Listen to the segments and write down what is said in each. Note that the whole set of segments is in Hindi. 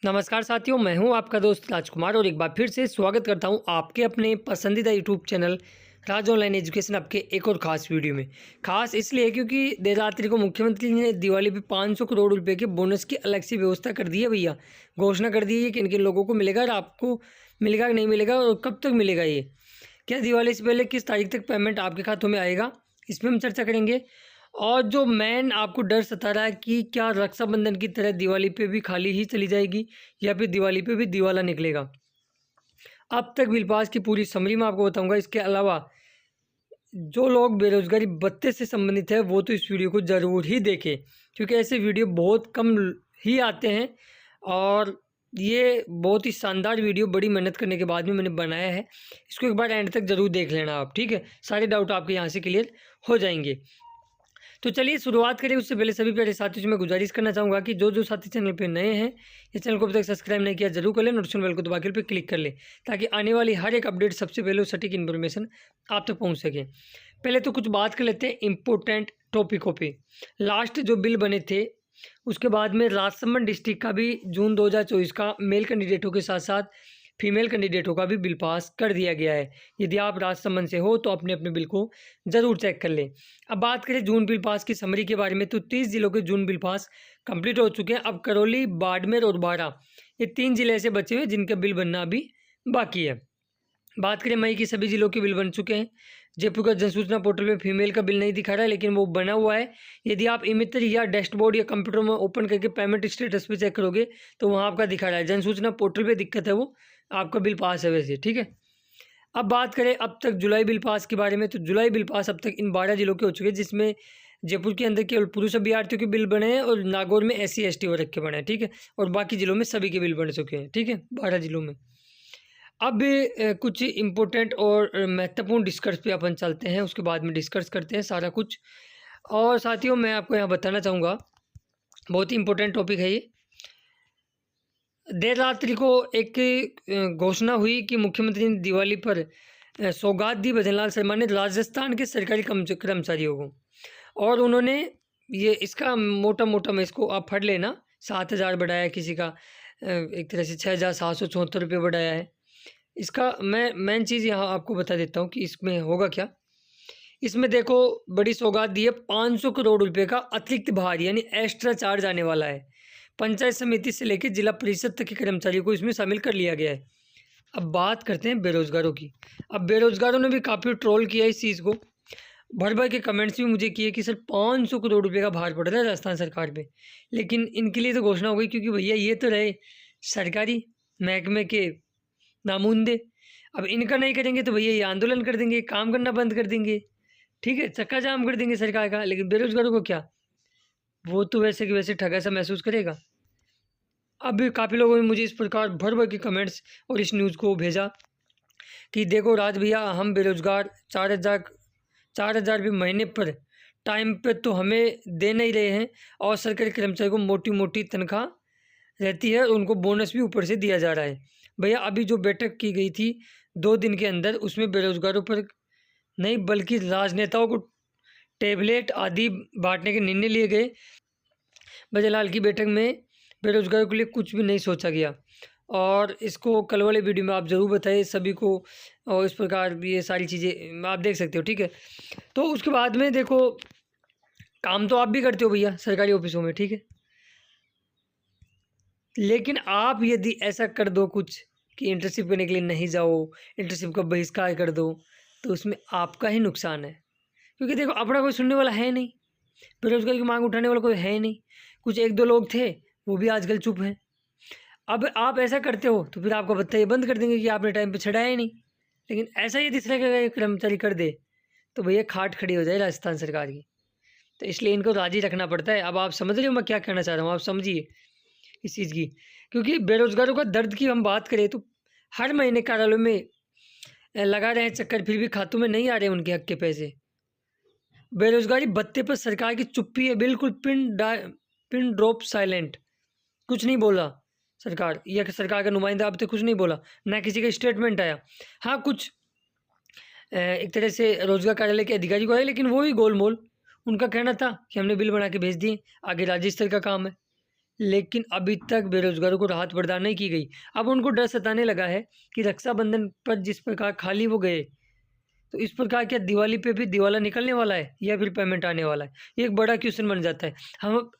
नमस्कार साथियों, मैं हूं आपका दोस्त राजकुमार और एक बार फिर से स्वागत करता हूं आपके अपने पसंदीदा यूट्यूब चैनल राज ऑनलाइन एजुकेशन आपके एक और ख़ास वीडियो में। ख़ास इसलिए क्योंकि देर रात्रि को मुख्यमंत्री ने दिवाली पे 500 करोड़ रुपए के बोनस की अलग से व्यवस्था कर दी है भैया। घोषणा कर दी है कि किन-किन लोगों को मिलेगा और आपको मिलेगा कि नहीं मिलेगा और कब तक मिलेगा ये। क्या दिवाली से पहले किस तारीख तक पेमेंट आपके खातों में आएगा, इस पे हम चर्चा करेंगे। और जो मेन आपको डर सता रहा है कि क्या रक्षाबंधन की तरह दिवाली पे भी खाली ही चली जाएगी या फिर दिवाली पे भी दिवाला निकलेगा। अब तक बिल पास की पूरी समरी मैं आपको बताऊंगा। इसके अलावा जो लोग बेरोजगारी भत्ते से संबंधित है वो तो इस वीडियो को ज़रूर ही देखें, क्योंकि ऐसे वीडियो बहुत कम ही आते हैं और ये बहुत ही शानदार वीडियो बड़ी मेहनत करने के बाद में मैंने बनाया है। इसको एक बार एंड तक ज़रूर देख लेना आप, ठीक है। सारे डाउट आपके यहाँ से क्लियर हो जाएंगे। तो चलिए शुरुआत करें। उससे पहले सभी प्यारे साथियों से मैं गुजारिश करना चाहूँगा कि जो साथी चैनल पे नए हैं, इस चैनल को अभी तक सब्सक्राइब नहीं किया जरूर कर लें, नोटिफिकेशन बेल को दबा के पे क्लिक कर लें ताकि आने वाली हर एक अपडेट सबसे पहले सटीक इन्फॉर्मेशन आप तक पहुँच सके। पहले तो कुछ बात कर लेते हैं इम्पोर्टेंट टॉपिकों पे। लास्ट जो बिल बने थे उसके बाद में राजसमंद डिस्ट्रिक्ट का भी जून 2024 का मेल कैंडिडेटों के साथ साथ फीमेल कैंडिडेटों का भी बिल पास कर दिया गया है। यदि आप राजसमंद से हो तो अपने अपने बिल को ज़रूर चेक कर लें। अब बात करें जून बिल पास की समरी के बारे में, तो 30 जिलों के जून बिल पास कंप्लीट हो चुके हैं। अब करौली, बाड़मेर और बारा ये 3 जिले ऐसे बचे हुए हैं जिनका बिल बनना अभी बाकी है। बात करें मई की, सभी जिलों के बिल बन चुके हैं। जयपुर का जनसूचना पोर्टल में फीमेल का बिल नहीं दिखा रहा है, लेकिन वो बना हुआ है। यदि आप ई-मित्र या डैशबोर्ड या कंप्यूटर में ओपन करके पेमेंट स्टेटस पे चेक करोगे तो वहाँ आपका दिखा रहा है। जनसूचना पोर्टल पे दिक्कत है, वो आपका बिल पास है वैसे, ठीक है। अब बात करें अब तक जुलाई बिल पास के बारे में, तो जुलाई बिल पास अब तक इन 12 जिलों के हो चुके हैं, जिसमें जयपुर के अंदर केवल पुरुष अभ्यर्थियों के बिल बने हैं और नागौर में SC ST वर्ग के बने हैं, ठीक है। और बाकी जिलों में सभी के बिल बन चुके हैं, ठीक है, 12 जिलों में। अब कुछ इम्पोर्टेंट और महत्वपूर्ण डिस्कस पे अपन चलते हैं, उसके बाद में डिस्कस करते हैं सारा कुछ। और साथियों मैं आपको यहाँ बताना चाहूँगा, बहुत ही इम्पोर्टेंट टॉपिक है ये। देर रात्रि को एक घोषणा हुई कि मुख्यमंत्री ने दिवाली पर सौगात दी भजनलाल शर्मा ने राजस्थान के सरकारी कर्मचारियों को। और उन्होंने ये इसका मोटा मोटा मैं इसको आप पढ़ लेना, 7,000 बढ़ाया है, किसी का एक तरह से 6,774 रुपये बढ़ाया है। इसका मैं मेन चीज़ यहाँ आपको बता देता हूँ कि इसमें होगा क्या। इसमें देखो बड़ी सौगात दी है, 500 करोड़ रुपए का अतिरिक्त भार यानी एक्स्ट्रा चार्ज आने वाला है। पंचायत समिति से लेकर जिला परिषद तक के कर्मचारियों को इसमें शामिल कर लिया गया है। अब बात करते हैं बेरोजगारों की। अब बेरोजगारों ने भी काफ़ी ट्रोल किया इस चीज़ को, भर भर के कमेंट्स भी मुझे किए कि सर 500 करोड़ रुपए का भार पड़ रहा है राजस्थान सरकार पे। लेकिन इनके लिए तो घोषणा हो गई, क्योंकि भैया ये तो रहे सरकारी महकमे के नामुंदे। अब इनका नहीं करेंगे तो भैया ये आंदोलन कर देंगे, काम करना बंद कर देंगे, ठीक है, चक्का जाम कर देंगे सरकार का। लेकिन बेरोजगारों को क्या, वो तो वैसे कि वैसे ठगा सा महसूस करेगा। अब भी काफ़ी लोगों ने मुझे इस प्रकार भर भर के कमेंट्स और इस न्यूज़ को भेजा कि देखो राज भैया, हम बेरोजगार 4,000 रुपये महीने पर टाइम पे तो हमें दे नहीं रहे हैं, और सरकारी कर्मचारी को मोटी मोटी तनख्वाह रहती है और उनको बोनस भी ऊपर से दिया जा रहा है। भैया अभी जो बैठक की गई थी 2 दिन के अंदर, उसमें बेरोजगारों पर नहीं बल्कि राजनेताओं को टैबलेट आदि बांटने के निर्णय लिए गए। बजरलाल की बैठक में बेरोजगारों के लिए कुछ भी नहीं सोचा गया, और इसको कल वाले वीडियो में आप ज़रूर बताइए सभी को। और इस प्रकार ये सारी चीज़ें आप देख सकते हो, ठीक है। तो उसके बाद में देखो, काम तो आप भी करते हो भैया सरकारी ऑफिसों में, ठीक है। लेकिन आप यदि ऐसा कर दो कुछ कि इंटर्नशिप करने के लिए नहीं जाओ, इंटर्नशिप का बहिष्कार कर दो, तो उसमें आपका ही नुकसान है। क्योंकि देखो अपना कोई सुनने वाला है नहीं, बेरोजगारी की मांग उठाने वाला कोई है नहीं। कुछ 1-2 लोग थे, वो भी आजकल चुप हैं। अब आप ऐसा करते हो तो फिर आपका भत्ता ये बंद कर देंगे कि आपने टाइम पे छड़ाया ही नहीं। लेकिन ऐसा यदि तरह का कर्मचारी कर दे तो भैया खाट खड़ी हो जाए राजस्थान सरकार की। तो इसलिए इनको राजी रखना पड़ता है। अब आप समझ रहे हो मैं क्या कहना चाह रहा हूँ, आप समझिए इस चीज़ की। क्योंकि बेरोजगारों का दर्द की हम बात करें तो हर महीने कार्यालयों में लगा रहे हैं चक्कर, फिर भी खातों में नहीं आ रहे उनके हक के पैसे। बेरोजगारी भत्ते पर सरकार की चुप्पी है, बिल्कुल पिन ड्रॉप साइलेंट, कुछ नहीं बोला सरकार या कि सरकार का नुमाइंदा अब तक कुछ नहीं बोला, ना किसी का स्टेटमेंट आया। हाँ, कुछ एक तरह से रोजगार कार्यालय के अधिकारी को आए, लेकिन वो ही गोलमोल। उनका कहना था कि हमने बिल बना के भेज दिए, आगे राज्य स्तर का काम है। लेकिन अभी तक बेरोजगारों को राहत प्रदान नहीं की गई। अब उनको डर सताने लगा है कि रक्षाबंधन पर जिस प्रकार खाली वो गए, तो इस प्रकार क्या दिवाली पे भी दिवाला निकलने वाला है या फिर पेमेंट आने वाला है? ये एक बड़ा क्वेश्चन बन जाता है।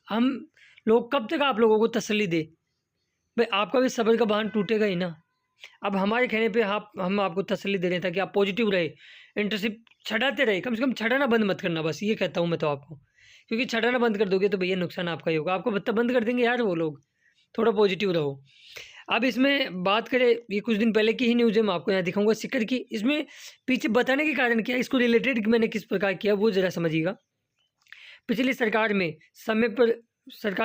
हम लोग कब तक आप लोगों को तसल्ली दें? भाई आपका भी सब्र का बाँध टूटेगा ही ना। अब हमारे कहने पे आप हम आपको तसल्ली दे रहे हैं ताकि आप पॉजिटिव रहे, इंटर्नशिप छड़ाते रहे, कम से कम छड़ाना बंद मत करना, बस ये कहता हूँ मैं तो आपको। क्योंकि छड़ाना बंद कर दोगे तो भैया नुकसान आपका ही होगा, आपको भत्ता बंद कर देंगे यार वो लोग। थोड़ा पॉजिटिव रहो। अब इसमें बात करें, ये कुछ दिन पहले की ही न्यूज़ है, मैं आपको यहाँ दिखाऊँगा सिक्कर की। इसमें पीछे बताने के कारण क्या है, इसको रिलेटेड मैंने किस प्रकार किया वो ज़रा समझिएगा। पिछली सरकार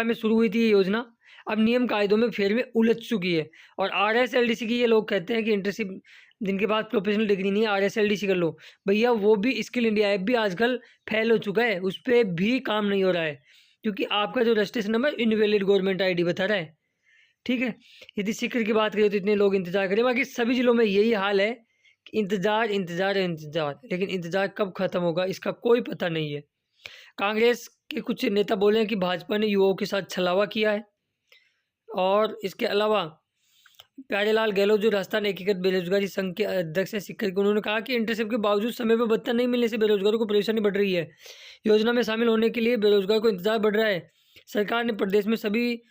में शुरू हुई थी ये योजना, अब नियम कायदों में फेर में उलझ चुकी है। और आरएसएलडीसी की ये लोग कहते हैं कि इंटर्नशिप जिनके पास प्रोफेशनल डिग्री नहीं है आरएसएलडीसी कर लो। भैया वो भी स्किल इंडिया ऐप भी आजकल फेल हो चुका है, उस पर भी काम नहीं हो रहा है क्योंकि आपका जो registration number invalid government ID बता रहा है। ठीक है, यदि सिक्कर की बात करें तो इतने लोग इंतजार करें, बाकी सभी जिलों में यही हाल है कि इंतजार इंतजार इंतजार, लेकिन इंतजार कब खत्म होगा इसका कोई पता नहीं है। कांग्रेस के कुछ नेता बोले हैं कि भाजपा ने युवाओं के साथ छलावा किया है। और इसके अलावा प्यारेलाल गहलोत जो राजस्थान एकीकृत बेरोजगारी संघ के अध्यक्ष हैं सिक्कर के, उन्होंने कहा कि इंटर्नशिप के बावजूद समय पर भत्ता नहीं मिलने से बेरोजगारों को परेशानी बढ़ रही है। योजना में शामिल होने के लिए बेरोजगार को इंतजार बढ़ रहा है। सरकार ने प्रदेश में सभी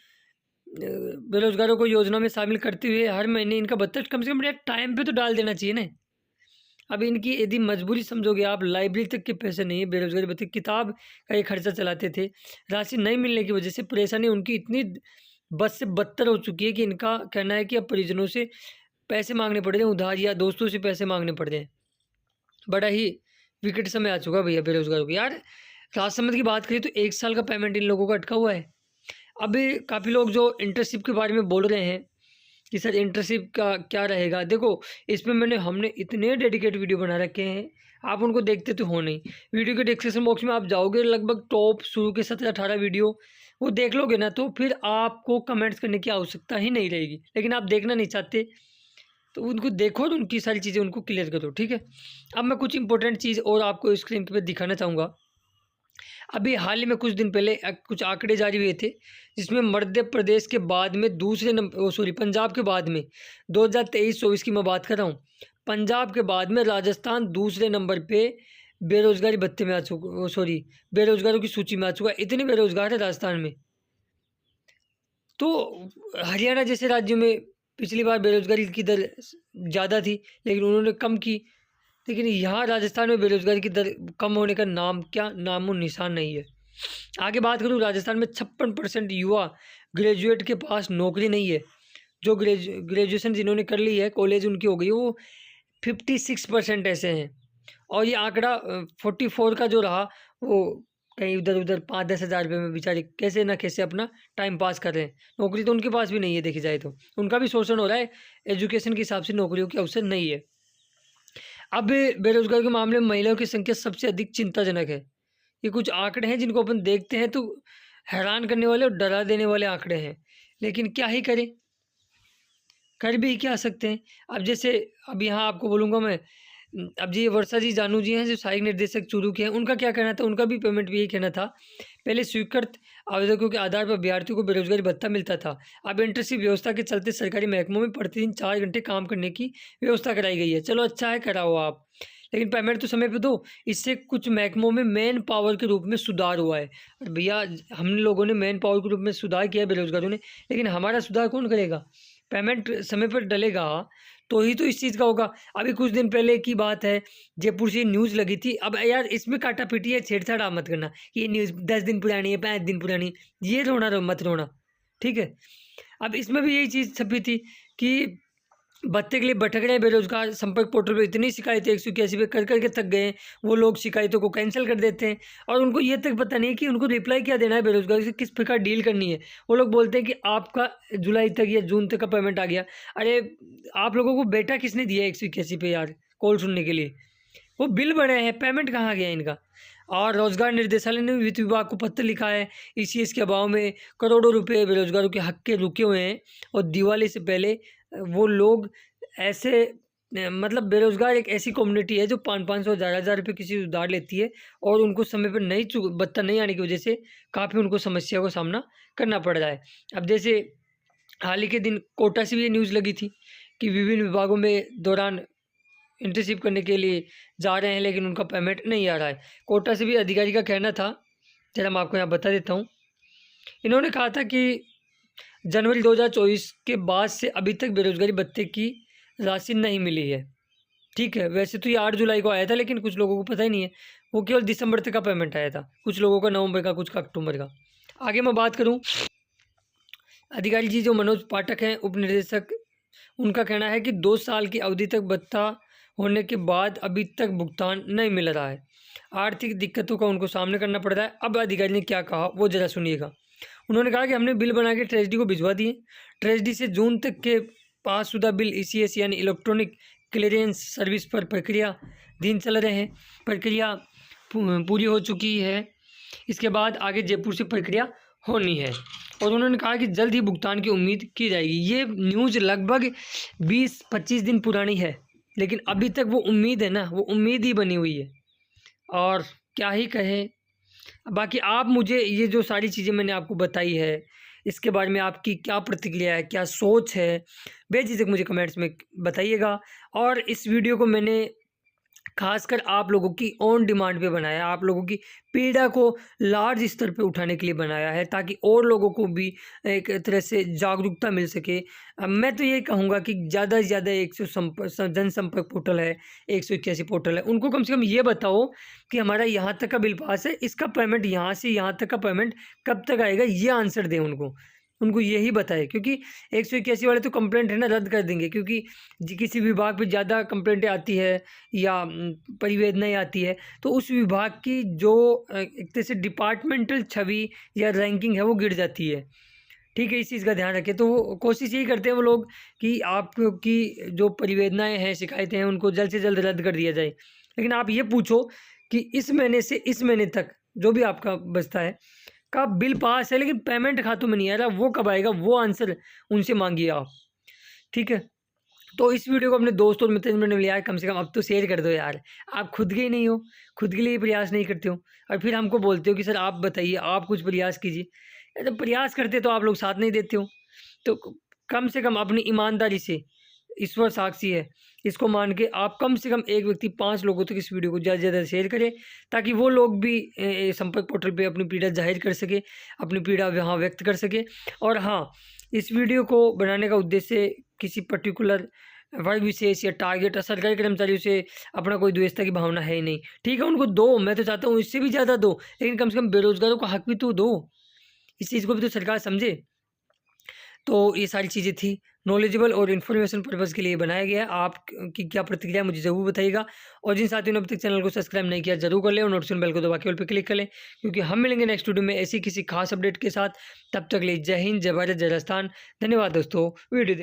बेरोजगारों को योजना में शामिल करते हुए हर महीने इनका भत्ता कम से कम टाइम पे तो डाल देना चाहिए ना। अब इनकी यदि मजबूरी समझोगे आप, लाइब्रेरी तक के पैसे नहीं है, बेरोजगारी भत्ते किताब का ये खर्चा चलाते थे, राशि नहीं मिलने की वजह से परेशानी उनकी इतनी बद से बदतर हो चुकी है कि इनका कहना है कि अब परिजनों से पैसे मांगने पड़ रहे हैं उधार या दोस्तों से पैसे मांगने पड़ रहे हैं। बड़ा ही विकट समय आ चुका भैया बेरोजगारों को। यार राजसमंद की बात करें तो 1 साल का पेमेंट इन लोगों का अटका हुआ है। अभी काफ़ी लोग जो इंटर्नशिप के बारे में बोल रहे हैं कि सर इंटर्नशिप का क्या रहेगा, देखो इसमें हमने इतने डेडिकेट वीडियो बना रखे हैं, आप उनको देखते तो हो नहीं। वीडियो के डिस्क्रिप्शन बॉक्स में आप जाओगे, लगभग टॉप शुरू के 17-18 वीडियो वो देख लोगे ना, तो फिर आपको कमेंट्स करने की आवश्यकता ही नहीं रहेगी। लेकिन आप देखना नहीं चाहते तो उनको देखो और उनकी सारी चीज़ें उनको क्लियर करो, ठीक है। अब मैं कुछ इंपॉर्टेंट चीज़ और आपको स्क्रीन पे दिखाना चाहूँगा। अभी हाल ही में कुछ दिन पहले कुछ आंकड़े जारी हुए थे जिसमें मध्य प्रदेश के बाद में पंजाब के बाद में 2023-24 की मैं बात कर रहा हूँ, पंजाब के बाद में राजस्थान दूसरे नंबर पे बेरोजगारी भत्ते में बेरोजगारों की सूची में आ चुका है। इतने बेरोजगार है राजस्थान में। तो हरियाणा जैसे राज्यों में पिछली बार बेरोजगारी की दर ज़्यादा थी लेकिन उन्होंने कम की, लेकिन यहाँ राजस्थान में बेरोजगारी की दर कम होने का नामो निशान नहीं है। आगे बात करूँ, राजस्थान में 56% युवा ग्रेजुएट के पास नौकरी नहीं है। जो ग्रेजुएशन जिन्होंने कर ली है कॉलेज उनकी हो गई, वो 56% ऐसे हैं। और ये आंकड़ा 44 का जो रहा वो कहीं उधर उधर 5-10 हज़ार रुपये में बेचारे कैसे ना कैसे अपना टाइम पास कर रहे हैं। नौकरी तो उनके पास भी नहीं है, देखी जाए तो उनका भी शोषण हो रहा है, एजुकेशन के हिसाब से नौकरियों के अवसर नहीं है। अब बेरोजगार के मामले में महिलाओं की संख्या सबसे अधिक चिंताजनक है। ये कुछ आंकड़े हैं जिनको अपन देखते हैं तो हैरान करने वाले और डरा देने वाले आंकड़े हैं, लेकिन क्या ही करें, कर भी क्या सकते हैं। अब जैसे अब यहाँ आपको बोलूँगा मैं, अब जी वर्षा जी जानू जी हैं जो सहायक निर्देशक चूरू के हैं, उनका क्या कहना था, उनका भी पेमेंट भी यही कहना था। पहले स्वीकृत आवेदकों के आधार पर अभ्यर्थियों को बेरोजगारी भत्ता मिलता था। अब इंटर्नशिप व्यवस्था के चलते सरकारी महकमों में प्रतिदिन 4 घंटे काम करने की व्यवस्था कराई गई है। चलो अच्छा है, कराओ आप, लेकिन पेमेंट तो समय पे दो। इससे कुछ महकमों में मैन पावर के रूप में सुधार हुआ है। और भैया हम लोगों ने मैन पावर के रूप में सुधार किया बेरोजगारों ने, लेकिन हमारा सुधार कौन करेगा? पेमेंट समय पर डलेगा तो ही तो इस चीज़ का होगा। अभी कुछ दिन पहले की बात है, जयपुर से न्यूज़ लगी थी। अब यार इसमें काटा-पीटी है, छेड़छाड़ आप मत करना। ये न्यूज़ 10 दिन पुरानी है, 5 दिन पुरानी, ये मत रोना, ठीक है। अब इसमें भी यही चीज़ छपी थी कि भत्ते के लिए भटक रहे हैं बेरोजगार। संपर्क पोर्टल पे इतनी शिकायतें 181 पे कर के थक गए हैं, वो लोग शिकायतों को कैंसिल कर देते हैं और उनको ये तक पता नहीं है कि उनको रिप्लाई क्या देना है, बेरोजगारी से किस प्रकार डील करनी है। वो लोग बोलते हैं कि आपका जुलाई तक या जून तक का पेमेंट आ गया। अरे आप लोगों को बेटा किसने दिया 181 पे यार कॉल सुनने के लिए? वो बिल बढ़े हैं, पेमेंट कहाँ गया इनका? और रोजगार निर्देशालय ने वित्त विभाग को पत्र लिखा है, ईसीएस के अभाव में करोड़ों रुपए बेरोजगारों के हक के रुके हुए हैं और दिवाली से पहले वो लोग ऐसे मतलब बेरोज़गार एक ऐसी कम्युनिटी है जो 500-500 हज़ार-हज़ार रुपये किसी से उधार लेती है और उनको समय पर भत्ता नहीं आने की वजह से काफ़ी उनको समस्या का सामना करना पड़ रहा है। अब जैसे हाल ही के दिन कोटा से भी ये न्यूज़ लगी थी कि विभिन्न विभागों में दौरान इंटर्नशिप करने के लिए जा रहे हैं, लेकिन उनका पेमेंट नहीं आ रहा है। कोटा से भी अधिकारी का कहना था, ज़रा मैं आपको यहाँ बता देता हूँ। इन्होंने कहा था कि जनवरी 2024 के बाद से अभी तक बेरोज़गारी भत्ते की राशि नहीं मिली है। ठीक है, वैसे तो ये 8 जुलाई को आया था, लेकिन कुछ लोगों को पता ही नहीं है। वो केवल दिसंबर तक का पेमेंट आया था, कुछ लोगों का नवंबर का, कुछ का अक्टूबर का। आगे मैं बात करूँ, अधिकारी जी जो मनोज पाठक हैं, उप निदेशक, उनका कहना है कि 2 साल की अवधि तक भत्ता होने के बाद अभी तक भुगतान नहीं मिल रहा है। आर्थिक दिक्कतों का उनको सामना करना पड़ रहा है। अब अधिकारी ने क्या कहा वो ज़रा सुनिएगा। उन्होंने कहा कि हमने बिल बना के ट्रेजडी को भिजवा दिए। ट्रेजडी से जून तक के पासशुदा बिल ईसीएस यानी इलेक्ट्रॉनिक क्लियरेंस सर्विस पर प्रक्रियाधीन चल रहे हैं। प्रक्रिया पूरी हो चुकी है। इसके बाद आगे जयपुर से प्रक्रिया होनी है और उन्होंने कहा कि जल्द ही भुगतान की उम्मीद की जाएगी। ये न्यूज़ लगभग 20-25 दिन पुरानी है, लेकिन अभी तक वो उम्मीद है ना, वो उम्मीद ही बनी हुई है और क्या ही कहें। बाकी आप मुझे ये जो सारी चीज़ें मैंने आपको बताई है, इसके बारे में आपकी क्या प्रतिक्रिया है, क्या सोच है, बेझिझक मुझे कमेंट्स में बताइएगा। और इस वीडियो को मैंने खासकर आप लोगों की ऑन डिमांड पे बनाया है, आप लोगों की पीड़ा को लार्ज स्तर पे उठाने के लिए बनाया है, ताकि और लोगों को भी एक तरह से जागरूकता मिल सके। मैं तो ये कहूँगा कि ज़्यादा से ज़्यादा 100 जनसंपर्क पोर्टल है, 181 पोर्टल है, उनको कम से कम ये बताओ कि हमारा यहाँ तक का बिल पास है, इसका पेमेंट यहाँ से यहाँ तक का पेमेंट कब तक आएगा, ये आंसर दें उनको यही बताएं। क्योंकि 181 वाले तो कंप्लेंट है ना रद्द कर देंगे, क्योंकि किसी विभाग पे ज़्यादा कंप्लेंटें आती है या परिवेदनाएँ आती है, तो उस विभाग की जो एक तरह से डिपार्टमेंटल छवि या रैंकिंग है वो गिर जाती है। ठीक है, इस चीज़ का ध्यान रखें। तो वो कोशिश यही करते हैं वो लोग कि आपकी जो परिवेदनाएँ हैं, शिकायतें हैं, उनको जल्द से जल्द रद्द कर दिया जाए। लेकिन आप ये पूछो कि इस महीने से इस महीने तक जो भी आपका बचता है का बिल पास है, लेकिन पेमेंट खातों में नहीं आ रहा, वो कब आएगा, वो आंसर उनसे मांगिए आप। ठीक है, तो इस वीडियो को अपने दोस्त और मित्र ने लिया है, कम से कम अब तो शेयर कर दो यार। आप खुद के ही नहीं हो, खुद के लिए प्रयास नहीं करते हो और फिर हमको बोलते हो कि सर आप बताइए, आप कुछ प्रयास कीजिए। जब प्रयास करते तो आप लोग साथ नहीं देते हो। तो कम से कम अपनी ईमानदारी से, ईश्वर साक्षी है, इसको मान के आप कम से कम एक व्यक्ति 5 लोगों तक इस वीडियो को ज़्यादा से ज़्यादा शेयर करें, ताकि वो लोग भी संपर्क पोर्टल पे अपनी पीड़ा जाहिर कर सके, अपनी पीड़ा वहाँ व्यक्त कर सके। और हाँ, इस वीडियो को बनाने का उद्देश्य किसी पर्टिकुलर वर्ग विशेष या टारगेट सरकारी कर्मचारियों से अपना कोई द्वेषता की भावना है ही नहीं। ठीक है, उनको दो, मैं तो चाहता हूँ इससे भी ज़्यादा दो, लेकिन कम से कम बेरोज़गारों को हक भी तो दो। इस चीज़ को भी तो सरकार समझे। तो ये सारी चीज़ें थी, नॉलेजेबल और इन्फॉर्मेशन पर्पज़ के लिए बनाया गया है। आप की क्या प्रतिक्रिया है मुझे ज़रूर बताइएगा। और जिन साथियों ने अभी तक चैनल को सब्सक्राइब नहीं किया ज़रूर कर लें और नोटिफिकेशन बेल को दबा के ऑल पे क्लिक कर लें, क्योंकि हम मिलेंगे नेक्स्ट वीडियो में ऐसी किसी खास अपडेट के साथ। तब तक के लिए जय हिंद, जय भारत, जय राजस्थान। धन्यवाद दोस्तों, वीडियो